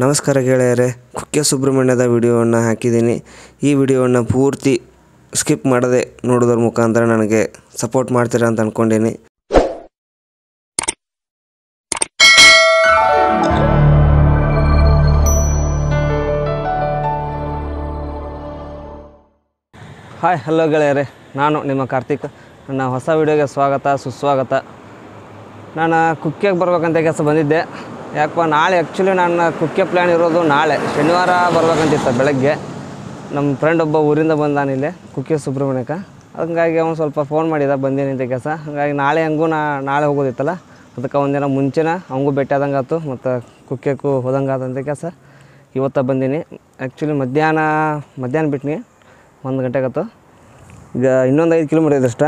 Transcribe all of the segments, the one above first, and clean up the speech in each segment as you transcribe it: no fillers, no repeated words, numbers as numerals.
ನಮಸ್ಕಾರ ಗೆಳೆಯರೇ, ಕುಕ್ಕೆ ಸುಬ್ರಹ್ಮಣ್ಯದ ವಿಡಿಯೋವನ್ನು ಹಾಕಿದ್ದೀನಿ. ಈ ವಿಡಿಯೋವನ್ನು ಪೂರ್ತಿ ಸ್ಕಿಪ್ ಮಾಡದೆ ನೋಡೋದ್ರ ಮುಖಾಂತರ ನನಗೆ ಸಪೋರ್ಟ್ ಮಾಡ್ತೀರಾ ಅಂತ ಅಂದ್ಕೊಂಡೀನಿ. ಹಾಯ್ ಹಲೋ ಗೆಳೆಯರೇ, ನಾನು ನಿಮ್ಮ ಕಾರ್ತಿಕ್. ನನ್ನ ಹೊಸ ವಿಡಿಯೋಗೆ ಸುಸ್ವಾಗತ. ನಾನು ಕುಕ್ಕೆಗೆ ಬರ್ಬೇಕಂತ ಕೆಲಸ ಬಂದಿದ್ದೆ. ಯಾಕಪ್ಪ, ನಾಳೆ ಆ್ಯಕ್ಚುಲಿ ನನ್ನ ಕುಕ್ಕೆ ಪ್ಲ್ಯಾನ್ ಇರೋದು ನಾಳೆ ಶನಿವಾರ ಬರ್ಬೇಕಂತಿತ್ತು ಬೆಳಗ್ಗೆ. ನಮ್ಮ ಫ್ರೆಂಡ್ ಒಬ್ಬ ಊರಿಂದ ಬಂದಾನಿಲ್ಲೇ ಕುಕ್ಕೆ ಸುಬ್ರಹ್ಮಣ್ಯಕ್ಕೆ. ಹಂಗಾಗಿ ಅವ್ನು ಸ್ವಲ್ಪ ಫೋನ್ ಮಾಡಿದ ಬಂದೇನಿ ಅಂತ ಕೆಲಸ. ಹಾಗಾಗಿ ನಾಳೆ ಹೆಂಗೂ ನಾಳೆ ಹೋಗೋದಿತ್ತಲ್ಲ, ಅದಕ್ಕೆ ಒಂದಿನ ಮುಂಚೆನ ಅವಂಗೂ ಭೇಟಿ ಆದಂಗೆ ಆಯ್ತು ಮತ್ತು ಕುಕ್ಕೆಗೂ ಹೋದಂಗೆ ಆದಂಥ ಕೆಲಸ. ಇವತ್ತು ಬಂದೀನಿ. ಆ್ಯಕ್ಚುಲಿ ಮಧ್ಯಾಹ್ನ ಬಿಟ್ಟಿನಿ, 1 ಗಂಟೆಗಾಯ್ತು. ಈಗ ಇನ್ನೊಂದು 5 ಕಿಲೋಮೀಟರ್ ಇದಷ್ಟ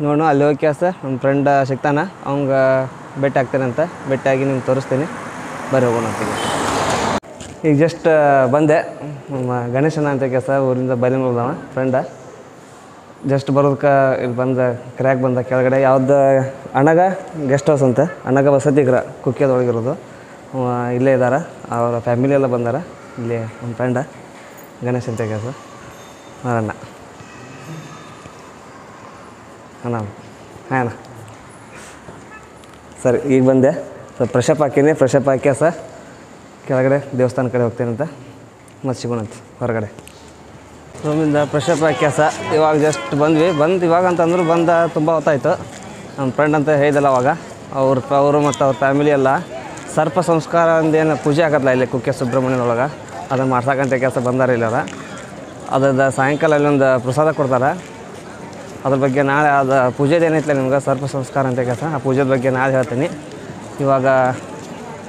ನೋಡು. ಅಲ್ಲಿ ಹೋಗಿ ಕೆಲಸ ನಮ್ಮ ಫ್ರೆಂಡ್ ಸಿಗ್ತಾನೆ, ಅವಂಗೆ ಭೇಟಿ ಆಗ್ತೇನೆ ಅಂತ. ಭೇಟಿಯಾಗಿ ನಿಮ್ಗೆ ತೋರಿಸ್ತೀನಿ, ಬರೀ ಹೋಗೋಣ ಅಂತೀವಿ. ಈಗ ಜಸ್ಟ್ ಬಂದೆ. ನಮ್ಮ ಗಣೇಶನ ಅಂತ ಕೆಲಸ ಊರಿಂದ ಬೈಲಿಂಗ್ದವ ಫ್ರೆಂಡ. ಜಸ್ಟ್ ಬರೋದಕ್ಕೆ ಇಲ್ಲಿ ಬಂದ ಕೆಳಗಡೆ ಯಾವ್ದು ಅಣ್ಣಗ ಗೆಸ್ಟ್ ಹೌಸ್ ಅಂತ, ಅಣ್ಣಗ ವಸತಿಗೃಹ ಕುಕ್ಕೆದೊಳಗಿರೋದು. ಇಲ್ಲೇ ಇದ್ದಾರೆ, ಅವರ ಫ್ಯಾಮಿಲಿ ಎಲ್ಲ ಬಂದಾರ. ಇಲ್ಲಿ ನಮ್ಮ ಫ್ರೆಂಡ ಗಣೇಶ್ ಅಂತ ಕೆಲಸ ಅಣ್ಣ. ಹಾಂ ಸರಿ, ಈಗ ಬಂದೆ. ಸ್ವಲ್ಪ ಫ್ರೆಶಪ್ ಹಾಕೀನಿ. ಫ್ರೆಶಪ್ ಹಾಕಿ ಸರ್ ಕೆಳಗಡೆ ದೇವಸ್ಥಾನ ಕಡೆ ಹೋಗ್ತೇನೆ ಅಂತ ಮತ್ತೆ ಸಿಗೋಣಂತ ಹೊರಗಡೆ. ರೂಮಿಂದ ಫ್ರೆಶಪ್ ಹಾಕಿ ಇವಾಗ ಜಸ್ಟ್ ಬಂದು ಇವಾಗ ಅಂತಂದ್ರು ತುಂಬ ಹೊತ್ತಾಯಿತು. ನಮ್ಮ ಫ್ರೆಂಡ್ ಅಂತ ಹೇಳಿದಲ್ಲ ಅವಾಗ, ಅವರು ಮತ್ತು ಅವ್ರ ಫ್ಯಾಮಿಲಿ ಎಲ್ಲ ಸರ್ಪ ಸಂಸ್ಕಾರ ಅಂದೇನು ಪೂಜೆ ಆಗತ್ತಲ್ಲ ಇಲ್ಲಿ ಕುಕ್ಕೆ ಸುಬ್ರಹ್ಮಣ್ಯದೊಳಗೆ, ಅದನ್ನು ಮಾಡ್ಸಕ್ಕಂಥ ಕೆಲಸ ಬಂದಾರ ಇಲ್ಲದ. ಅದ್ರದ್ದು ಸಾಯಂಕಾಲ ಅಲ್ಲೊಂದು ಪ್ರಸಾದ ಕೊಡ್ತಾರೆ. ಅದ್ರ ಬಗ್ಗೆ ನಾಳೆ ಅದು ಪೂಜೆದು ಏನೈತಿಲ್ಲ ನಿಮ್ಗೆ, ಸರ್ಪ ಸಂಸ್ಕಾರ ಅಂತ ಕೆಲಸ, ಆ ಪೂಜೆದ ಬಗ್ಗೆ ನಾಳೆ ಹೇಳ್ತೀನಿ. ಇವಾಗ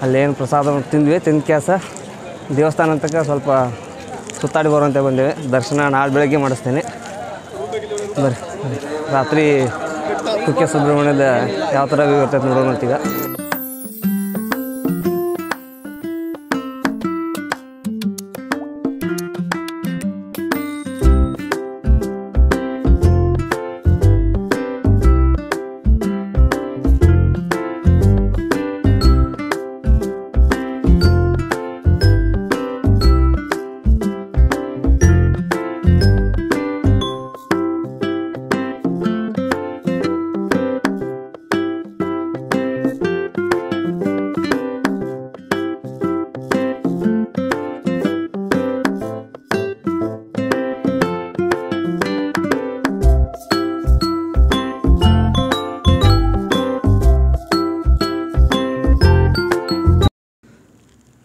ಅಲ್ಲೇನು ಪ್ರಸಾದ ತಿಂದ ಕೆಲಸ ದೇವಸ್ಥಾನ ಅಂತಕ್ಕೆ ಸ್ವಲ್ಪ ಸುತ್ತಾಡಿ ಬರುವಂತ ಬಂದೇವೆ. ದರ್ಶನ ನಾಳೆ ಬೆಳಗ್ಗೆ ಮಾಡಿಸ್ತೀನಿ. ಬರ್ರಿ, ರಾತ್ರಿ ಕುಕ್ಕೆ ಸುಬ್ರಹ್ಮಣ್ಯದ ಯಾವ ಥರ ವ್ಯೂ ಇರ್ತೈತೆ ನೋಡೋಣ ಅಂತೀಗ.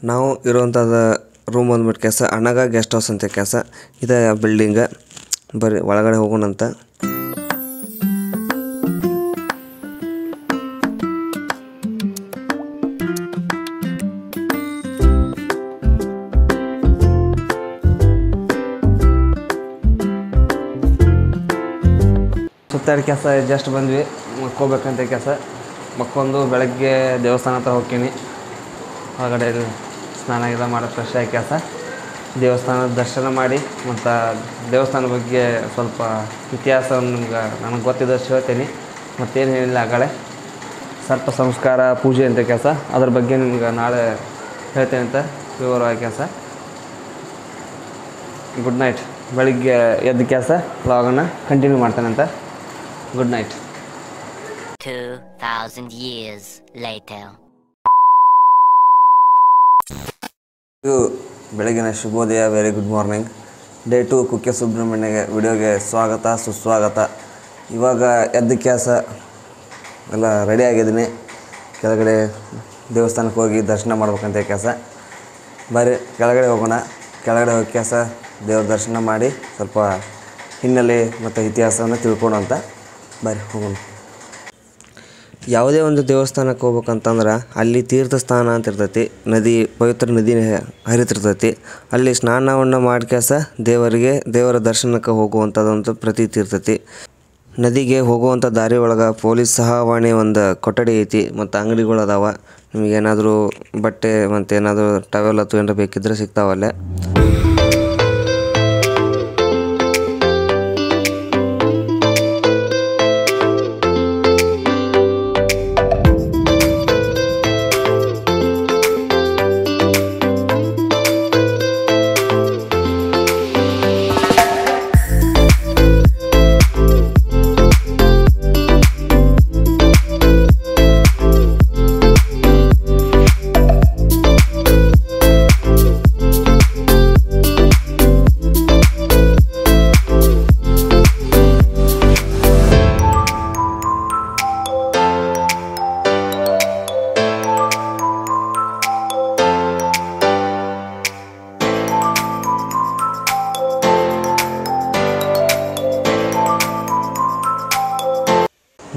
ನಾವು ಇರೋವಂಥದ್ದು ರೂಮ್ ಬಂದ್ಬಿಟ್ಟು ಕೆಲಸ ಅಣ್ಣಗ ಗೆಸ್ಟ್ ಹೌಸ್ ಅಂತ ಕೆಲಸ. ಇದೆ ಬಿಲ್ಡಿಂಗ. ಬರ್ರಿ ಒಳಗಡೆ ಹೋಗೋಣಂತ. ಸುತ್ತಾಡಿ ಕೆಲಸ ಜಸ್ಟ್ ಬಂದ್ವಿ. ಮಕ್ಕೋಬೇಕಂತ ಕೆಲಸ. ಮಕ್ಕೊಂದು ಬೆಳಗ್ಗೆ ದೇವಸ್ಥಾನ ಹತ್ರ ಹೋಗ್ತೀನಿ. ಹೊರಗಡೆ ಸ್ನಾನ ಮಾಡೋದು ಫ್ರೆಶ್ ಆಗಿ ಕೆಲಸ. ದೇವಸ್ಥಾನದ ದರ್ಶನ ಮಾಡಿ ಮತ್ತು ದೇವಸ್ಥಾನದ ಬಗ್ಗೆ ಸ್ವಲ್ಪ ಇತಿಹಾಸವನ್ನು ನನಗೆ ಗೊತ್ತಿದ್ದಷ್ಟು ಹೇಳ್ತೀನಿ. ಮತ್ತೇನು ಹೇಳಿಲ್ಲ ಆಗಲೇ ಸರ್ಪ ಸಂಸ್ಕಾರ ಪೂಜೆ ಅಂತ ಕೆಲಸ, ಅದ್ರ ಬಗ್ಗೆ ನಿಮ್ಗೆ ನಾಳೆ ಹೇಳ್ತೇನೆ ಅಂತ ವಿವರವಾಗಿ ಕೆಲಸ. Good night. ಬೆಳಿಗ್ಗೆ ಎದ್ದು ಕೆಲಸ ವ್ಲಾಗನ್ನು ಕಂಟಿನ್ಯೂ ಮಾಡ್ತೇನೆ ಅಂತ. Good night. 2000 years later. ಬೆಳಗಿನ ಶುಭೋದಯ, very good morning. Day 2 Kukke Subramanya ವಿಡಿಯೋಗೆ ಸುಸ್ವಾಗತ. ಇವಾಗ ಎದ್ದು ಕೆಲಸ ಎಲ್ಲ ರೆಡಿ ಆಗಿದ್ದೀನಿ. ಕೆಳಗಡೆ ದೇವಸ್ಥಾನಕ್ಕೆ ಹೋಗಿ ದರ್ಶನ ಮಾಡ್ಬೇಕಂತ ಕೆಲಸ. ಬರೀ ಕೆಳಗಡೆ ಹೋಗೋಣ. ಕೆಳಗಡೆ ಹೋಗಿ ಕೆಲಸ ದೇವ್ರ ದರ್ಶನ ಮಾಡಿ ಸ್ವಲ್ಪ ಹಿನ್ನೆಲೆ ಮತ್ತು ಇತಿಹಾಸವನ್ನು ತಿಳ್ಕೊಂಡು ಅಂತ. ಬರೀ ಹೋಗೋಣ. ಯಾವುದೇ ಒಂದು ದೇವಸ್ಥಾನಕ್ಕೆ ಹೋಗ್ಬೇಕಂತಂದ್ರೆ ಅಲ್ಲಿ ತೀರ್ಥಸ್ಥಾನ ಅಂತ ಇರ್ತೈತಿ. ಪವಿತ್ರ ನದಿ ಹರಿತಿರ್ತೈತಿ. ಅಲ್ಲಿ ಸ್ನಾನವನ್ನು ಮಾಡಿ ಕೆಲಸ ದೇವರ ದರ್ಶನಕ್ಕೆ ಹೋಗುವಂಥದ್ದೊಂದು ಪ್ರತೀತಿ ಇರ್ತೈತಿ. ನದಿಗೆ ಹೋಗುವಂಥ ದಾರಿ ಒಳಗೆ ಪೊಲೀಸ್ ಸಹಾಯವಾಣಿ ಒಂದು ಕೊಠಡಿ ಐತಿ ಮತ್ತು ಅಂಗಡಿಗಳು ಅದಾವ. ನಿಮಗೇನಾದರೂ ಬಟ್ಟೆ ಮತ್ತು ಏನಾದರೂ ಟವೆಲ್ ಅಥವಾ ಏನಾರು ಬೇಕಿದ್ರೆ ಸಿಗ್ತಾವಲ್ಲೇ.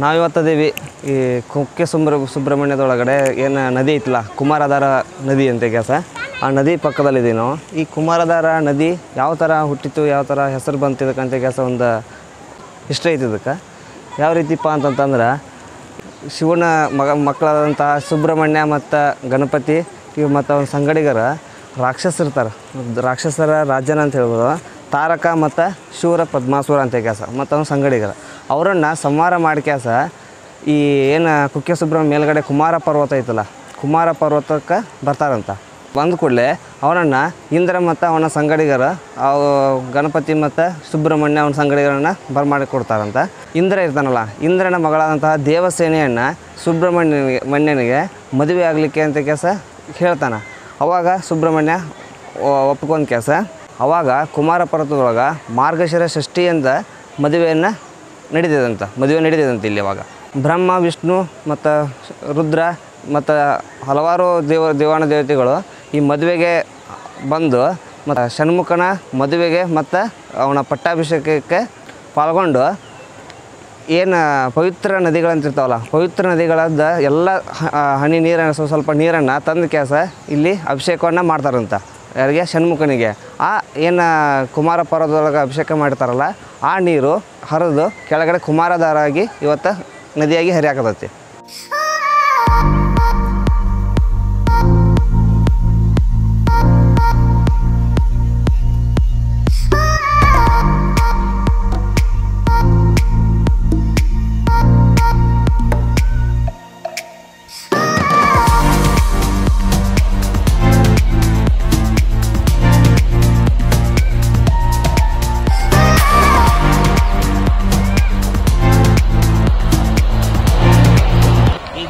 ನಾವಿವತ್ತದೀವಿ ಈ ಕುಕ್ಕೆ ಸುಬ್ರಹ್ಮಣ್ಯದೊಳಗಡೆ ಏನು ನದಿ ಐತಲ್ಲ, ಕುಮಾರಧಾರ ನದಿ ಅಂತ ಕೆಲಸ. ಆ ನದಿ ಪಕ್ಕದಲ್ಲಿದ್ದೀವಿ ನಾವು. ಈ ಕುಮಾರಧಾರ ನದಿ ಯಾವ ಥರ ಹುಟ್ಟಿತು, ಯಾವ ಥರ ಹೆಸರು ಬಂತು ಇದಕ್ಕಂತ ಕೆಲಸ ಒಂದು ಹಿಸ್ಟ್ರಿ ಐತಿ ಇದಕ್ಕೆ. ಯಾವ ರೀತಿಪ್ಪ ಅಂತಂತಂದ್ರೆ, ಶಿವನ ಮಕ್ಕಳಾದಂತಹ ಸುಬ್ರಹ್ಮಣ್ಯ ಮತ್ತು ಗಣಪತಿ ಇವು ಮತ್ತು ಅವ್ನ ಸಂಗಡಿಗರ ರಾಕ್ಷಸರಿರ್ತಾರೆ. ರಾಕ್ಷಸರ ರಾಜ್ಯನ ಅಂತ ಹೇಳ್ಬೋದು. ತಾರಕ ಮತ್ತು ಶೂರ ಪದ್ಮಾಸುರ ಅಂತ ಕೆಲಸ ಮತ್ತು ಅವ್ನ ಸಂಗಡಿಗರ ಅವರನ್ನು ಸಂಹಾರ ಮಾಡಿ ಕೆಲಸ ಈ ಏನು ಕುಕ್ಕೆ ಸುಬ್ರಹ್ಮಣ್ಯ ಮೇಲ್ಗಡೆ ಕುಮಾರ ಪರ್ವತ ಐತಲ್ಲ, ಕುಮಾರ ಪರ್ವತಕ್ಕೆ ಬರ್ತಾರಂತ. ಬಂದ ಕೂಡಲೇ ಅವನನ್ನು ಇಂದ್ರ ಮತ್ತು ಅವನ ಸಂಗಡಿಗರ ಗಣಪತಿ ಮತ್ತು ಸುಬ್ರಹ್ಮಣ್ಯ ಅವನ ಸಂಗಡಿಗರನ್ನು ಬರ್ಮಾಡಿ ಕೊಡ್ತಾರಂತ. ಇಂದ್ರ ಇರ್ತಾನಲ್ಲ, ಇಂದ್ರನ ಮಗಳಾದಂತಹ ದೇವಸೇನೆಯನ್ನು ಸುಬ್ರಹ್ಮಣ್ಯನಿಗೆ ಮದುವೆ ಆಗಲಿಕ್ಕೆ ಅಂತ ಕೆಲಸ ಹೇಳ್ತಾನೆ. ಅವಾಗ ಸುಬ್ರಹ್ಮಣ್ಯ ಒಪ್ಕೊಂಡ ಕೆಲಸ. ಅವಾಗ ಕುಮಾರ ಪರ್ವತದೊಳಗೆ ಮಾರ್ಗಶಿರ ಷಷ್ಠಿಯಿಂದ ಮದುವೆ ನಡೀತದಂತೆ. ಇಲ್ಲಿ ಅವಾಗ ಬ್ರಹ್ಮ, ವಿಷ್ಣು ಮತ್ತು ರುದ್ರ ಮತ್ತು ಹಲವಾರು ದೇವಾನ ದೇವತೆಗಳು ಈ ಮದುವೆಗೆ ಬಂದು ಮತ್ತು ಷಣ್ಮುಖನ ಮದುವೆಗೆ ಮತ್ತು ಅವನ ಪಟ್ಟಾಭಿಷೇಕಕ್ಕೆ ಪಾಲ್ಗೊಂಡು ಏನು ಪವಿತ್ರ ನದಿಗಳಂತಿರ್ತಾವಲ್ಲ, ಪವಿತ್ರ ನದಿಗಳಾದ ಎಲ್ಲ ಹನಿ ನೀರನ್ನು ಸ್ವಲ್ಪ ನೀರನ್ನು ತಂದು ಕೆಲಸ ಇಲ್ಲಿ ಅಭಿಷೇಕವನ್ನು ಮಾಡ್ತಾರಂತ. ಯಾರಿಗೆ? ಷಣ್ಮುಖನಿಗೆ. ಆ ಏನು ಕುಮಾರ ಪರ್ವತದೊಳಗೆ ಅಭಿಷೇಕ ಮಾಡ್ತಾರಲ್ಲ, ಆ ನೀರು ಹರಿದು ಕೆಳಗಡೆ ಕುಮಾರಧಾರ ಆಗಿ ಇವತ್ತು ನದಿಯಾಗಿ ಹರಿಯಾಕತೈತಿ.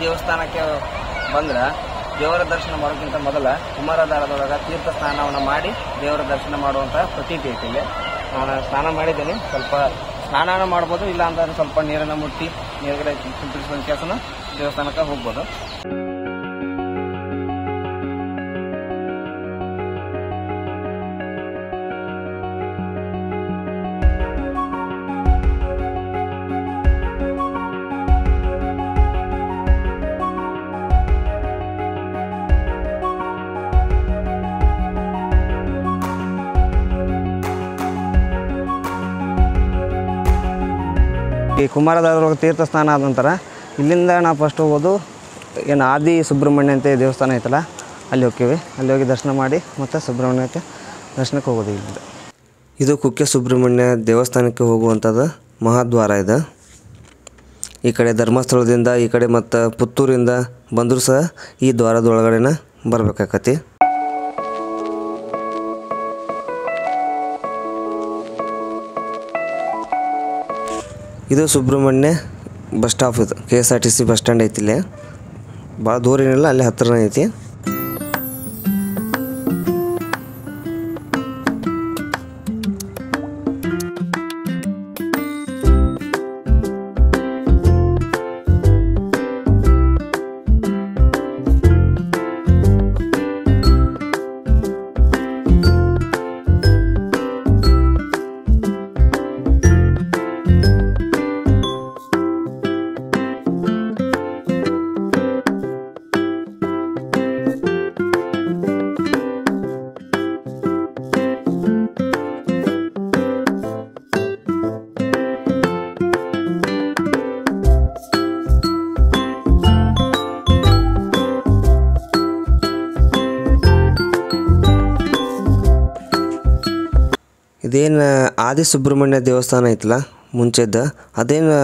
ದೇವಸ್ಥಾನಕ್ಕೆ ಬಂದ್ರೆ ದೇವರ ದರ್ಶನ ಮಾಡೋಕ್ಕಿಂತ ಮೊದಲ ಕುಮಾರಧಾರದೊಳಗೆ ತೀರ್ಥ ಸ್ನಾನವನ್ನು ಮಾಡಿ ದೇವರ ದರ್ಶನ ಮಾಡುವಂಥ ಪ್ರತೀತಿ ಐತಿ. ಇಲ್ಲಿ ನಾನು ಸ್ನಾನ ಮಾಡಿದ್ದೀನಿ. ಸ್ವಲ್ಪ ಸ್ನಾನ ಮಾಡ್ಬೋದು, ಇಲ್ಲ ಅಂದ್ರೆ ಸ್ವಲ್ಪ ನೀರನ್ನು ಮುಟ್ಟಿ ನೀರುಗಡೆ ಸಿಂಪಡಿಸುವ ಕೆಲಸನ ದೇವಸ್ಥಾನಕ್ಕೆ ಹೋಗ್ಬೋದು. ಈ ಕುಮಾರಧಾರದೊಳಗೆ ತೀರ್ಥ ಸ್ನಾನ ಆದ ನಂತರ ಇಲ್ಲಿಂದ ನಾವು ಫಸ್ಟ್ ಹೋಗೋದು ಏನು ಆದಿ ಸುಬ್ರಹ್ಮಣ್ಯ ಅಂತ ದೇವಸ್ಥಾನ ಐತಲ್ಲ, ಅಲ್ಲಿ ಹೋಗ್ತೀವಿ. ಅಲ್ಲಿ ಹೋಗಿ ದರ್ಶನ ಮಾಡಿ ಮತ್ತು ಸುಬ್ರಹ್ಮಣ್ಯಕ್ಕೆ ದರ್ಶನಕ್ಕೆ ಹೋಗೋದು. ಇಲ್ಲಿಂದ ಇದು ಕುಕ್ಕೆ ಸುಬ್ರಹ್ಮಣ್ಯ ದೇವಸ್ಥಾನಕ್ಕೆ ಹೋಗುವಂಥದ್ದು ಮಹಾದ್ವಾರ ಇದೆ. ಈ ಕಡೆ ಧರ್ಮಸ್ಥಳದಿಂದ, ಈ ಕಡೆ ಮತ್ತು ಪುತ್ತೂರಿಂದ ಬಂದರೂ ಸಹ ಈ ದ್ವಾರದೊಳಗಡೆನ ಬರಬೇಕಾಕತಿ. ಇದು ಸುಬ್ರಹ್ಮಣ್ಯ ಬಸ್ ಸ್ಟಾಪ್. ಇದು KSRTC ಬಸ್ ಸ್ಟ್ಯಾಂಡ್ ಐತಿ. ಇಲ್ಲಿ ಭಾಳ ದೂರ ಏನಿಲ್ಲ, ಅಲ್ಲಿ ಹತ್ತಿರನೇ ಐತಿ. ಇದೇನು ಆದಿ ಸುಬ್ರಹ್ಮಣ್ಯ ದೇವಸ್ಥಾನ ಐತಲ್ಲ ಮುಂಚೆದ್ದು, ಅದೇನು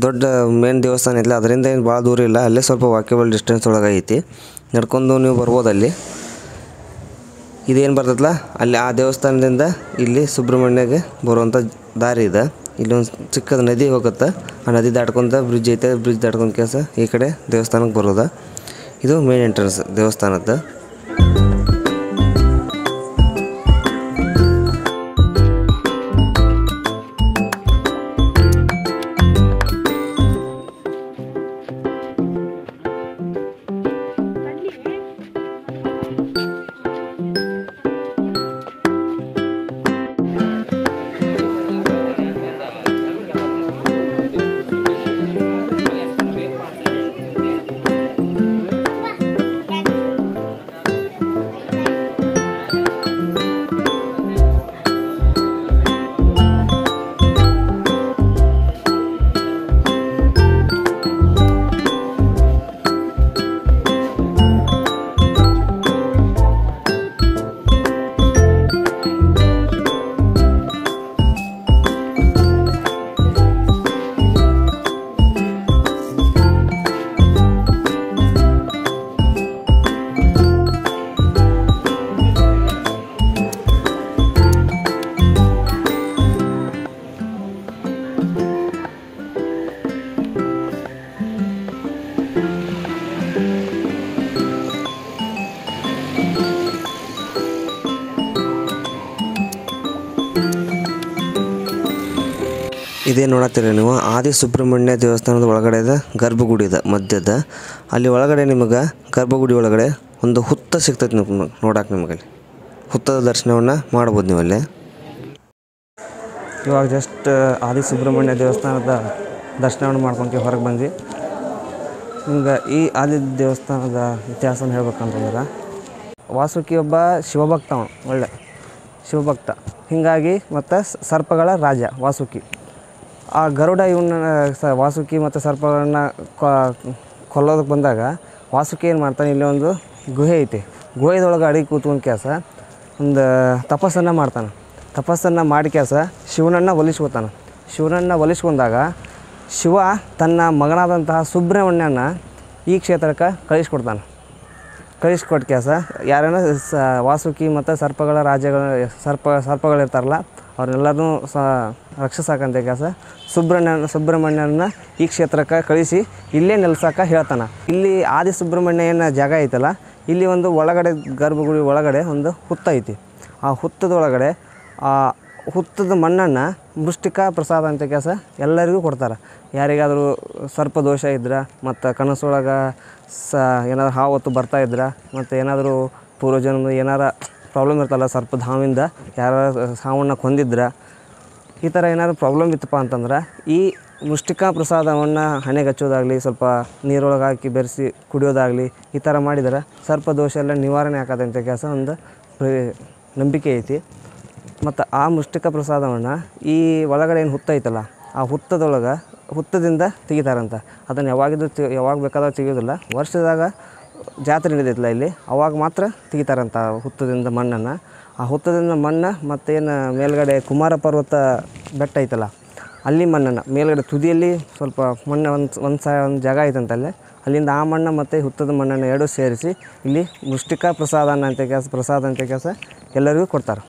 ದೊಡ್ಡ ಮೇನ್ ದೇವಸ್ಥಾನ ಐತಲ್ಲ, ಅದರಿಂದ ಏನು ಭಾಳ ದೂರ ಇಲ್ಲ. ಅಲ್ಲೇ ಸ್ವಲ್ಪ ವಾಕೇಬಲ್ ಡಿಸ್ಟೆನ್ಸ್ ಒಳಗೆ ಐತಿ. ನಡ್ಕೊಂಡು ನೀವು ಬರ್ಬೋದು. ಅಲ್ಲಿ ಇದೇನು ಬರ್ತದಲ್ಲ, ಅಲ್ಲಿ ಆ ದೇವಸ್ಥಾನದಿಂದ ಇಲ್ಲಿ ಸುಬ್ರಹ್ಮಣ್ಯಗೆ ಬರುವಂಥ ದಾರಿ ಇದೆ. ಇಲ್ಲೊಂದು ಚಿಕ್ಕದ ನದಿ ಹೋಗುತ್ತೆ. ಆ ನದಿ ದಾಟ್ಕೊಂತ ಬ್ರಿಡ್ಜ್ ಐತೆ. ಬ್ರಿಡ್ಜ್ ದಾಟ್ಕೊಂತ ಕೆಲಸ ಈ ಕಡೆ ದೇವಸ್ಥಾನಕ್ಕೆ ಬರೋದು. ಇದು ಮೇನ್ ಎಂಟ್ರೆನ್ಸ್ ದೇವಸ್ಥಾನದ್ದು. ಇದೇ ನೋಡತ್ತೀರಿ ನೀವು ಆದಿ ಸುಬ್ರಹ್ಮಣ್ಯ ದೇವಸ್ಥಾನದ ಒಳಗಡೆ ಗರ್ಭಗುಡಿ ಇದೆ ಮಧ್ಯದ. ಅಲ್ಲಿ ಒಳಗಡೆ ನಿಮಗೆ ಗರ್ಭಗುಡಿ ಒಳಗಡೆ ಒಂದು ಹುತ್ತ ಸಿಗ್ತೈತೆ ನೋಡಕ್ಕೆ. ನಿಮಗೆ ಹುತ್ತದ ದರ್ಶನವನ್ನು ಮಾಡ್ಬೋದು ನೀವು ಅಲ್ಲಿ. ಇವಾಗ ಜಸ್ಟ್ ಆದಿ ಸುಬ್ರಹ್ಮಣ್ಯ ದೇವಸ್ಥಾನದ ದರ್ಶನವನ್ನು ಮಾಡ್ಕೊತೀವಿ ಹೊರಗೆ ಬಂದು. ನಿಮ್ಗೆ ಈ ಆದಿ ದೇವಸ್ಥಾನದ ಇತಿಹಾಸನ ಹೇಳ್ಬೇಕಂತಂದ್ರೆ ವಾಸುಕಿ ಒಬ್ಬ ಶಿವಭಕ್ತ, ಒಳ್ಳೆ ಶಿವಭಕ್ತ. ಹೀಗಾಗಿ ಮತ್ತು ಸರ್ಪಗಳ ರಾಜ ವಾಸುಕಿ. ಆ ಗರುಡ ಇವನ್ನ ವಾಸುಕಿ ಮತ್ತು ಸರ್ಪಗಳನ್ನ ಕೊಲ್ಲೋದಕ್ಕೆ ಬಂದಾಗ ವಾಸುಕಿ ಏನು ಮಾಡ್ತಾನೆ, ಇಲ್ಲಿ ಒಂದು ಗುಹೆ ಐತಿ, ಗುಹೆದೊಳಗೆ ಅಡಿಗೆ ಕೂತ್ಕೊಂಡು ಕೆಲಸ ಒಂದು ತಪಸ್ಸನ್ನು ಮಾಡ್ತಾನೆ. ತಪಸ್ಸನ್ನು ಮಾಡಿ ಕೆಲಸ ಶಿವನನ್ನು ಒಲಿಸ್ಕೊತಾನೆ. ಶಿವನನ್ನು ಒಲಿಸ್ಕೊಂಡಾಗ ಶಿವ ತನ್ನ ಮಗನಾದಂತಹ ಸುಬ್ರಹ್ಮಣ್ಯನ ಈ ಕ್ಷೇತ್ರಕ್ಕೆ ಕಳಿಸ್ಕೊಡ್ತಾನೆ. ಕಳಿಸ್ಕೊಟ್ಟು ಕೆಲಸ ಯಾರೇನೋ ವಾಸುಕಿ ಮತ್ತು ಸರ್ಪಗಳ ರಾಜ್ಯಗಳ ಸರ್ಪಗಳಿರ್ತಾರಲ್ಲ ಅವ್ರನ್ನೆಲ್ಲರೂ ರಕ್ಷಿಸಕ್ಕಂಥ ಕೆಲಸ ಸುಬ್ರಹ್ಮಣ್ಯನ ಈ ಕ್ಷೇತ್ರಕ್ಕೆ ಕಳಿಸಿ ಇಲ್ಲೇ ನೆಲೆಸಕ್ಕೆ ಹೇಳ್ತಾನೆ. ಇಲ್ಲಿ ಆದಿ ಸುಬ್ರಹ್ಮಣ್ಯ ಏನು ಜಾಗ ಐತಲ್ಲ, ಇಲ್ಲಿ ಒಂದು ಒಳಗಡೆ ಗರ್ಭಗುಡಿ ಒಳಗಡೆ ಒಂದು ಹುತ್ತ ಐತಿ. ಆ ಹುತ್ತದೊಳಗಡೆ ಆ ಹುತ್ತದ ಮಣ್ಣನ್ನು ಮೃಷ್ಟಿಕಾ ಪ್ರಸಾದ ಅಂತ ಕೆಲಸ ಎಲ್ಲರಿಗೂ ಕೊಡ್ತಾರೆ. ಯಾರಿಗಾದರೂ ಸರ್ಪದೋಷ ಇದ್ರೆ ಮತ್ತು ಕನಸೊಳಗೆ ಏನಾದ್ರು ಹಾವತ್ತು ಬರ್ತಾಯಿದ್ರೆ ಮತ್ತು ಏನಾದರೂ ಪೂರ್ವಜನ್ಮದ ಏನಾರ ಪ್ರಾಬ್ಲಮ್ ಇರ್ತಲ್ಲ, ಸರ್ಪಧಾವಿಂದ ಯಾರು ಸಾವನ್ನು ಕೊಂದಿದ್ರೆ, ಈ ಥರ ಏನಾದ್ರು ಪ್ರಾಬ್ಲಮ್ ಇತ್ತಪ್ಪ ಅಂತಂದ್ರೆ ಈ ಮೃಷ್ಟಿಕಾ ಪ್ರಸಾದವನ್ನು ಹಣೆಗೆ ಹಚ್ಚೋದಾಗಲಿ, ಸ್ವಲ್ಪ ನೀರೊಳಗೆ ಹಾಕಿ ಬೆರೆಸಿ ಕುಡಿಯೋದಾಗಲಿ ಈ ಥರ ಮಾಡಿದರೆ ಸರ್ಪದೋಷ ಎಲ್ಲ ನಿವಾರಣೆ ಆಗೋದಂಥ ಕೆಲಸ ಒಂದು ನಂಬಿಕೆ ಐತಿ. ಮತ್ತು ಆ ಮೃಷ್ಟಿಕಾ ಪ್ರಸಾದವನ್ನು ಈ ಒಳಗಡೆ ಏನು ಹುತ್ತ ಐತಲ್ಲ ಆ ಹುತ್ತದಿಂದ ತೆಗಿತಾರಂತ. ಅದನ್ನು ಯಾವಾಗ ಬೇಕಾದಾಗ ತೆಗಿಯೋದಿಲ್ಲ. ವರ್ಷದಾಗ ಜಾತ್ರೆ ನಡೆದೈತಲ್ಲ ಇಲ್ಲಿ, ಅವಾಗ ಮಾತ್ರ ತೆಗಿತಾರಂತ ಹುತ್ತದಿಂದ ಮಣ್ಣನ್ನು. ಆ ಹುತ್ತದಿಂದ ಮಣ್ಣು ಮತ್ತೇನು ಮೇಲ್ಗಡೆ ಕುಮಾರ ಪರ್ವತ ಬೆಟ್ಟ ಐತಲ್ಲ ಅಲ್ಲಿ ಮಣ್ಣನ್ನು ಮೇಲ್ಗಡೆ ತುದಿಯಲ್ಲಿ ಸ್ವಲ್ಪ ಮಣ್ಣು ಒಂದು ಜಾಗ ಐತಂತಲ್ಲೇ, ಅಲ್ಲಿಂದ ಆ ಮಣ್ಣು ಮತ್ತು ಹುತ್ತದ ಮಣ್ಣನ್ನು ಎರಡೂ ಸೇರಿಸಿ ಇಲ್ಲಿ ಮೃಷ್ಟಿಕಾ ಪ್ರಸಾದ ಅಂತ ಕೆಲಸ ಎಲ್ಲರಿಗೂ ಕೊಡ್ತಾರೆ.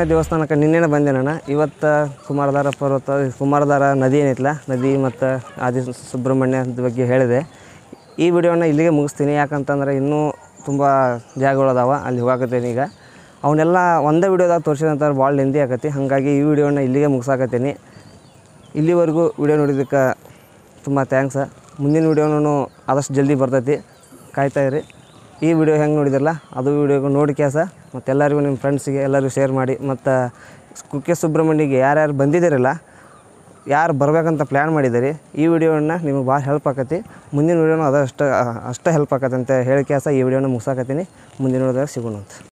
ದೇವಸ್ಥಾನಕ್ಕೆ ನಿನ್ನೆನೇ ಬಂದೆ ನಾನು. ಇವತ್ತು ಕುಮಾರಧಾರ ನದಿ ಏನೈತಲ್ಲ, ನದಿ ಮತ್ತು ಆದಿ ಸುಬ್ರಹ್ಮಣ್ಯದ ಬಗ್ಗೆ ಹೇಳಿದೆ. ಈ ವಿಡಿಯೋನ ಇಲ್ಲಿಗೆ ಮುಗಿಸ್ತೀನಿ. ಯಾಕಂತಂದ್ರೆ ಇನ್ನೂ ತುಂಬ ಜಾಗಗಳದಾವ, ಅಲ್ಲಿ ಹೋಗಕತ್ತೀನಿ. ಈಗ ಅವನ್ನೆಲ್ಲ ಒಂದೇ ವಿಡಿಯೋದಾಗ ತೋರಿಸಿದಂತಾರೆ ಭಾಳ ಲೆಂದಿ ಆಕತಿ. ಹಾಗಾಗಿ ಈ ವಿಡಿಯೋನ ಇಲ್ಲಿಗೆ ಮುಗಿಸಾಕತ್ತೀನಿ. ಇಲ್ಲಿವರೆಗೂ ವಿಡಿಯೋ ನೋಡಿದ್ದಕ್ಕೆ ತುಂಬ ಥ್ಯಾಂಕ್ಸ್. ಮುಂದಿನ ವಿಡಿಯೋನೂ ಆದಷ್ಟು ಜಲ್ದಿ ಬರ್ತೈತಿ, ಕಾಯ್ತಾಯಿರಿ. ಈ ವಿಡಿಯೋ ಹೆಂಗೆ ನೋಡಿದ್ರಲ್ಲ ಅದು ವಿಡಿಯೋಗೆ ನೋಡಿ ಮತ್ತು ಎಲ್ಲರಿಗೂ ನಿಮ್ಮ ಫ್ರೆಂಡ್ಸಿಗೆ ಎಲ್ಲರಿಗೂ ಶೇರ್ ಮಾಡಿ. ಮತ್ತು ಕುಕ್ಕೆ ಸುಬ್ರಹ್ಮಣ್ಯಗೆ ಯಾರ್ಯಾರು ಬಂದಿದ್ದೀರಲ್ಲ, ಯಾರು ಬರಬೇಕಂತ ಪ್ಲ್ಯಾನ್ ಮಾಡಿದ್ದೀರಿ, ಈ ವಿಡಿಯೋನ ನಿಮಗೆ ಭಾಳ ಹೆಲ್ಪ್ ಆಕತಿ. ಮುಂದಿನ ವಿಡಿಯೋನೂ ಅಷ್ಟೇ ಹೆಲ್ಪ್ ಆಕತ್ತೆ ಅಂತ ಹೇಳಿ ಈ ವಿಡಿಯೋನ ಮುಗಿಸಾಕತ್ತೀನಿ. ಮುಂದಿನ ವಿಡಿಯೋದಾಗ ಸಿಗೋಣ ಅಂತ.